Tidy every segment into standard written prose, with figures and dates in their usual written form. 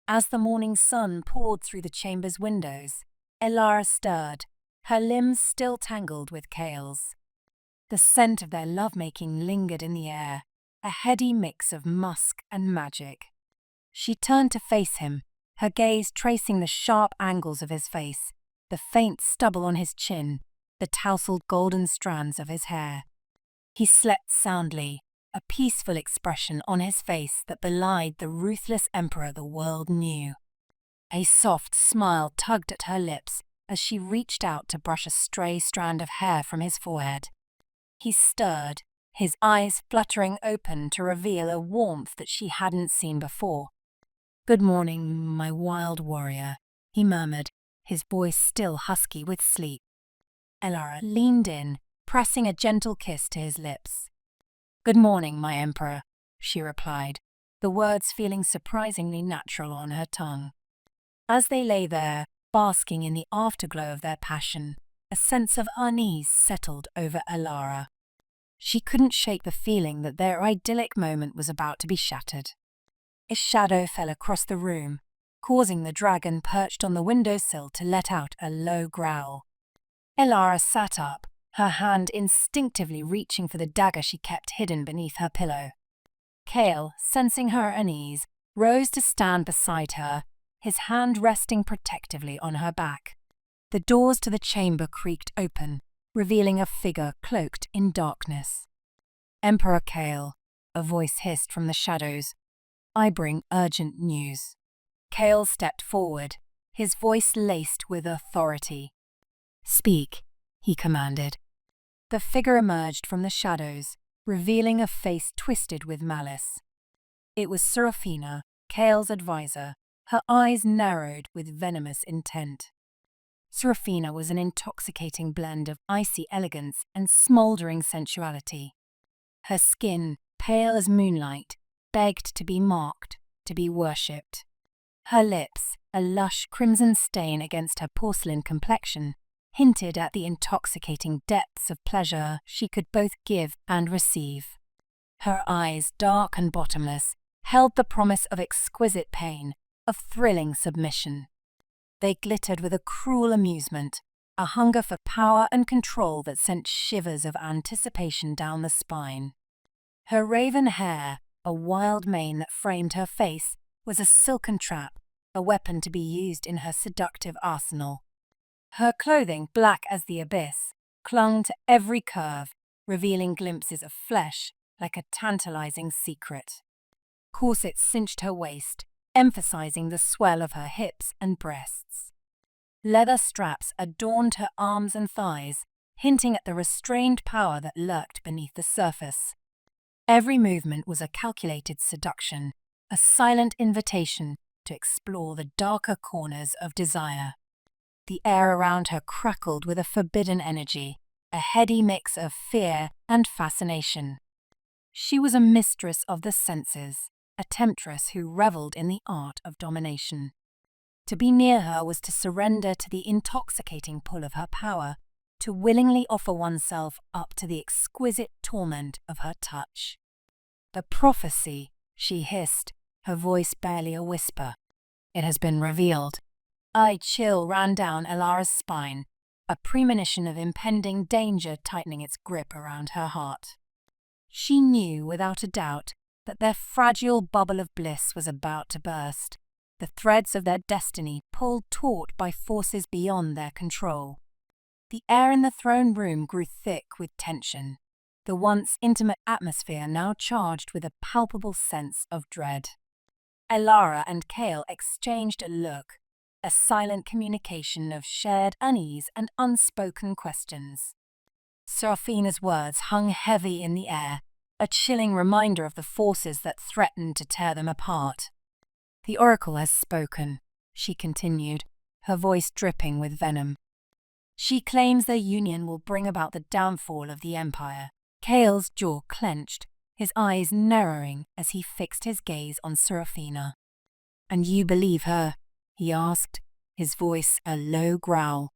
As the morning sun poured through the chamber's windows, Elara stirred, her limbs still tangled with Kale's. The scent of their lovemaking lingered in the air, a heady mix of musk and magic. She turned to face him, her gaze tracing the sharp angles of his face, the faint stubble on his chin, the tousled golden strands of his hair. He slept soundly, a peaceful expression on his face that belied the ruthless emperor the world knew. A soft smile tugged at her lips as she reached out to brush a stray strand of hair from his forehead. He stirred, his eyes fluttering open to reveal a warmth that she hadn't seen before. "Good morning, my wild warrior," he murmured, his voice still husky with sleep. Elara leaned in, pressing a gentle kiss to his lips. "Good morning, my emperor," she replied, the words feeling surprisingly natural on her tongue. As they lay there, basking in the afterglow of their passion, a sense of unease settled over Elara. She couldn't shake the feeling that their idyllic moment was about to be shattered. A shadow fell across the room, causing the dragon perched on the windowsill to let out a low growl. Elara sat up, her hand instinctively reaching for the dagger she kept hidden beneath her pillow. Kale, sensing her unease, rose to stand beside her, his hand resting protectively on her back. The doors to the chamber creaked open, revealing a figure cloaked in darkness. "Emperor Kale," a voice hissed from the shadows, "I bring urgent news." Kale stepped forward, his voice laced with authority. "Speak," he commanded. The figure emerged from the shadows, revealing a face twisted with malice. It was Seraphina, Kale's advisor, her eyes narrowed with venomous intent. Seraphina was an intoxicating blend of icy elegance and smoldering sensuality. Her skin, pale as moonlight, begged to be marked, to be worshipped. Her lips, a lush crimson stain against her porcelain complexion, hinted at the intoxicating depths of pleasure she could both give and receive. Her eyes, dark and bottomless, held the promise of exquisite pain, of thrilling submission. They glittered with a cruel amusement, a hunger for power and control that sent shivers of anticipation down the spine. Her raven hair, a wild mane that framed her face, was a silken trap, a weapon to be used in her seductive arsenal. Her clothing, black as the abyss, clung to every curve, revealing glimpses of flesh like a tantalizing secret. Corsets cinched her waist, emphasizing the swell of her hips and breasts. Leather straps adorned her arms and thighs, hinting at the restrained power that lurked beneath the surface. Every movement was a calculated seduction, a silent invitation to explore the darker corners of desire. The air around her crackled with a forbidden energy, a heady mix of fear and fascination. She was a mistress of the senses, a temptress who reveled in the art of domination. To be near her was to surrender to the intoxicating pull of her power, to willingly offer oneself up to the exquisite torment of her touch. "The prophecy," she hissed, her voice barely a whisper. "It has been revealed." A chill ran down Elara's spine, a premonition of impending danger tightening its grip around her heart. She knew without a doubt that their fragile bubble of bliss was about to burst, the threads of their destiny pulled taut by forces beyond their control. The air in the throne room grew thick with tension, the once intimate atmosphere now charged with a palpable sense of dread. Elara and Kale exchanged a look, a silent communication of shared unease and unspoken questions. Seraphina's words hung heavy in the air, a chilling reminder of the forces that threatened to tear them apart. "The oracle has spoken," she continued, her voice dripping with venom. "She claims their union will bring about the downfall of the empire." Kale's jaw clenched, his eyes narrowing as he fixed his gaze on Seraphina. "And you believe her?" he asked, his voice a low growl.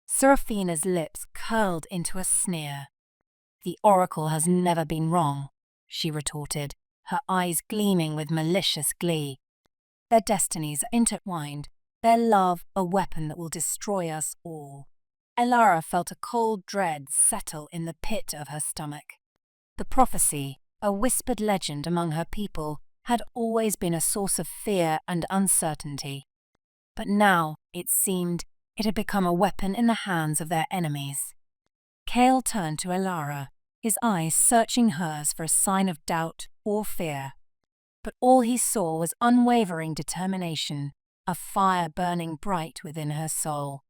Seraphina's lips curled into a sneer. "The oracle has never been wrong," she retorted, her eyes gleaming with malicious glee. Their destinies are intertwined, their love a weapon that will destroy us all. Elara felt a cold dread settle in the pit of her stomach. The prophecy, a whispered legend among her people, had always been a source of fear and uncertainty. But now, it seemed, it had become a weapon in the hands of their enemies. Kale turned to Elara, his eyes searching hers for a sign of doubt or fear. But all he saw was unwavering determination, a fire burning bright within her soul.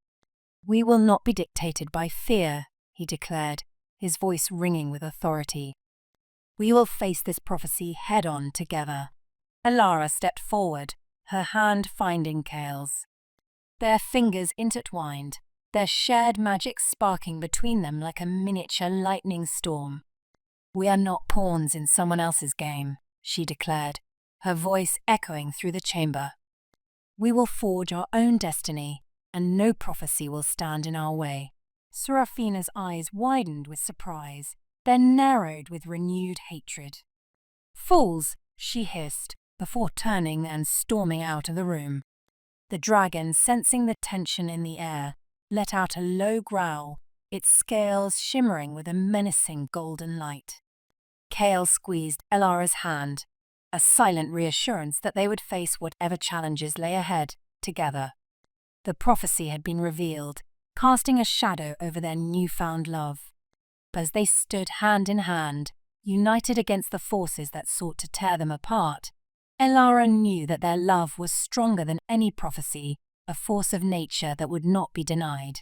"We will not be dictated by fear," he declared, his voice ringing with authority. "We will face this prophecy head-on together." Elara stepped forward, her hand finding Kale's. Their fingers intertwined, their shared magic sparking between them like a miniature lightning storm. "We are not pawns in someone else's game," she declared, her voice echoing through the chamber. "We will forge our own destiny, and no prophecy will stand in our way." Seraphina's eyes widened with surprise, then narrowed with renewed hatred. "Fools!" she hissed, before turning and storming out of the room. The dragon, sensing the tension in the air, let out a low growl, its scales shimmering with a menacing golden light. Kale squeezed Elara's hand, a silent reassurance that they would face whatever challenges lay ahead, together. The prophecy had been revealed, casting a shadow over their newfound love. But as they stood hand in hand, united against the forces that sought to tear them apart, Elara knew that their love was stronger than any prophecy, a force of nature that would not be denied.